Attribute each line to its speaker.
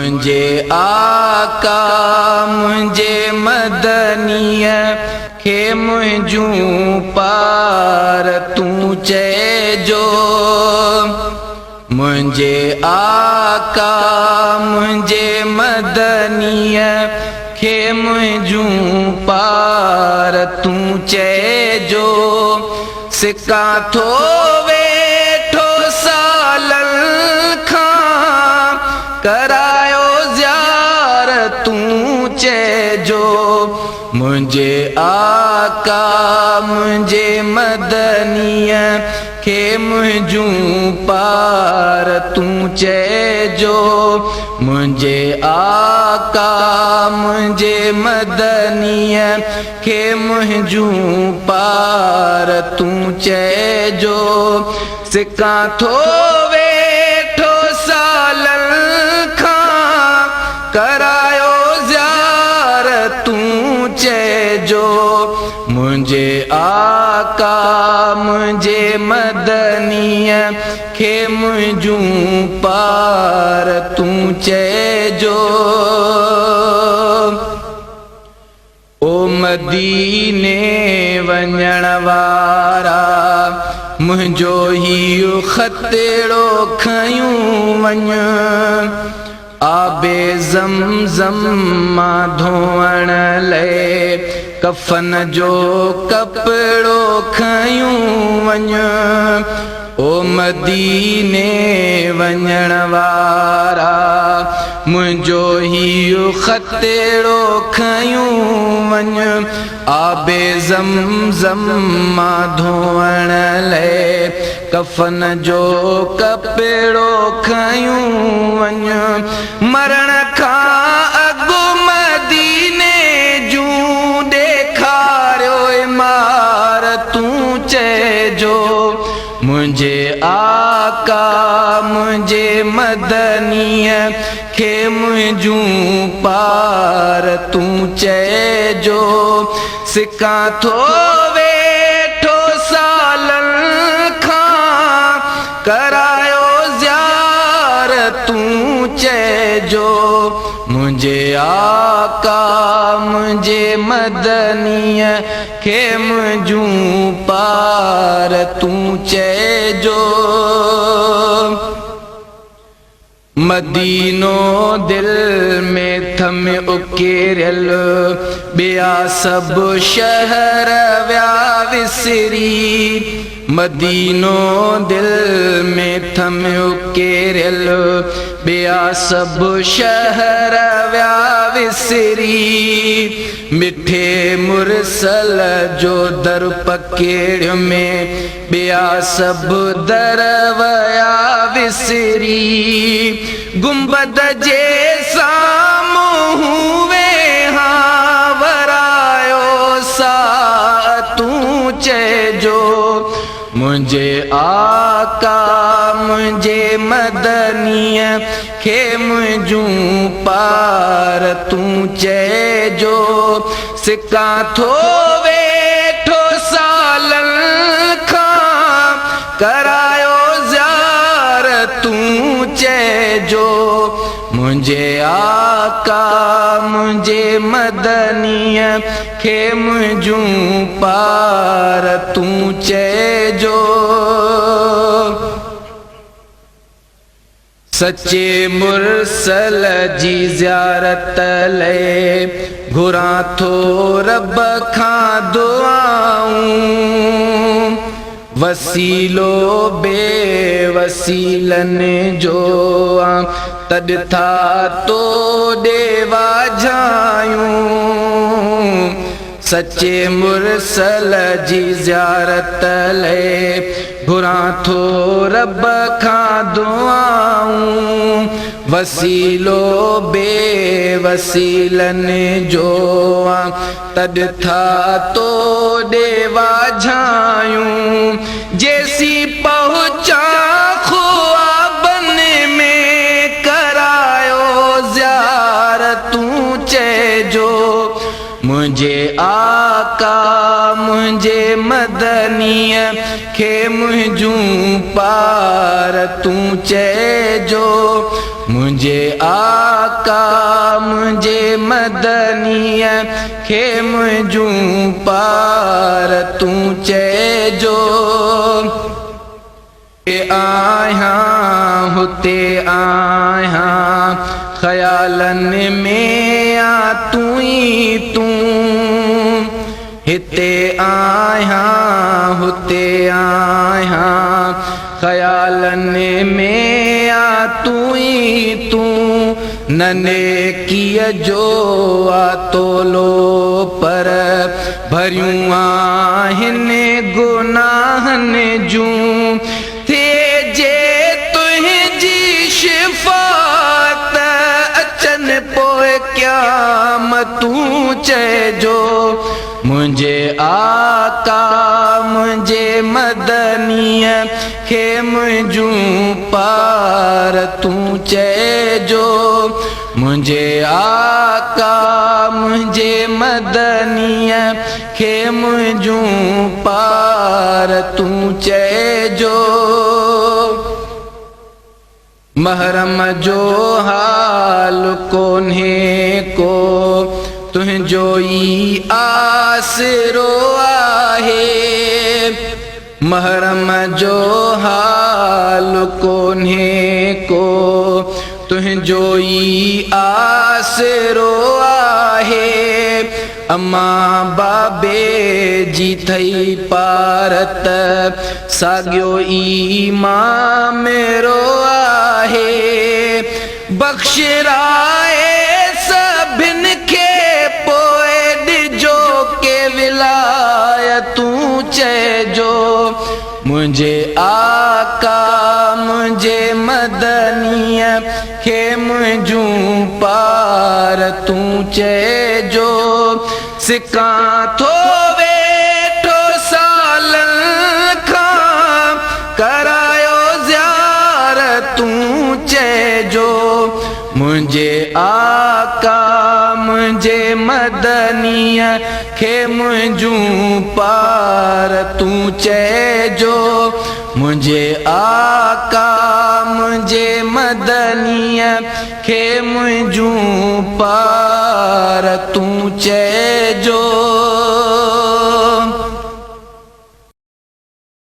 Speaker 1: मुझे आका मुझे मदनीय खे मुझूं पार तू चइजो। मुझे आका मुझे मदनीय खे मुझूं पार तू चइजो। सिका थो वेठो सालन खां करायो ज़ियार तू चइजो। मुझे आका मुझे मदनीय खे मुझूं पार तू चइजो। मुझे आका मुझे मदनीय खे मुझूं पार तू चइजो। सिका थो वेठो सालन खां करायो ज़ियार तू चइजो। मुझे आका मुझे मदनीय खे मुझूं पार तू चइजो। ओ मदीने वञण वारा मुंहिंजो हीउ ख़तरो खयूं वञ। आबे ज़मज़म मां धोअण लाइ कफ़न जो कपिड़ो खयूं वञ। ओ मदीने वञण वारा मुंहिंजो हीउ ख़तरो खयूं वञ। आबे ज़मज़म मां धोअण लाइ कफ़न जो कपिड़ो खयूं वञ। मरण खां अॻु मदीने जूं ॾेखारियो इमारतूं चइजो। मुझे आका मुझे मदनीय खे मुझूं पार तू चइजो। सिका थो वेठो सालन खां करायो ज़ियार तू चइजो। मुझे आका मुझे मदनीय खे मुझूं पार तू चइजो। मदीनो दिल में थम उकेरियल ॿिया सभु शहर विया विसरी। मदीनो दिल में थम उकेरियल ॿिया सभु शहर विया विसरी। मिठे मुरसल जो दर पकेड़ में ॿिया सभु दर विया विसरी। गुंबद जे साम्हूं वेहा वरायो सा तू चइजो। मुझे आका मुझे मदनीय खे मुझूं पार तू चइजो। सिका थो वेठो सालन खां करायो ज़ियार तू चइजो। मुझे आका मुझे मदनीय खे मुझूं पार तू चइजो। सच्चे मुरसल जी ज़ियारत लाइ घुरां थो रब खां दुआऊं। वसीलो बेवसीलनि जो तॾ था तो ॾे वाझायूं। सच्चे मुरसल जी ज़ियारत लाइ घुरां थो रब खां दुआऊं। वसीलो बेवसीलनि जो तॾ था तो ॾे वाझायूं। जेसी पहुचा ख्वाबनि में करायो ज़ियार तू चइजो। मुझे आका मुझे मदनीय खे मुझूं पार तू चइजो। मुझे आका मुझे मदनीअ खे मुंहिंजूं पार तूं चइजो आहियां हुते आहियां ख़यालनि में आ तूं ई तूं हिते आहियां हुते आहियां ख़यालनि में आ तूं ई तूं नने कीअ जो आ तोलो पर भरियूं आहिनि गुनाहनि जूं तूं चइजो मुंहिंजे आका मुंहिंजे मदनीअ खे मुंहिंजूं पार तूं चइजो मुंहिंजे आका मुंहिंजे मदनीअ खे मुंहिंजूं पार तूं चइजो महरम जो हाल कोन्हे को तुंहिंजो ई आसरो आहे महरम जो हाल कोन्हे को तुंहिंजो ई आसरो आहे अम्मा बाबे जी थई पारत साॻियो ई मां मेरो आहे बख़्शिराए सभिनि खे पोइ ॾिजो के विलाय तूं चइजो मुंहिंजे आका मुंहिंजे मदनीअ खे मुंहिंजूं पार तूं चइजो सिकां थो वेठो सालनि खां करायो ज़ियार तूं चइजो मुंहिंजे आका मुंहिंजे मदनीअ खे मुंहिंजूं पार तूं चइजो मुंहिंजे आका मुंहिंजे मदनीअ खे मुंहिंजूं पार तूं चइजो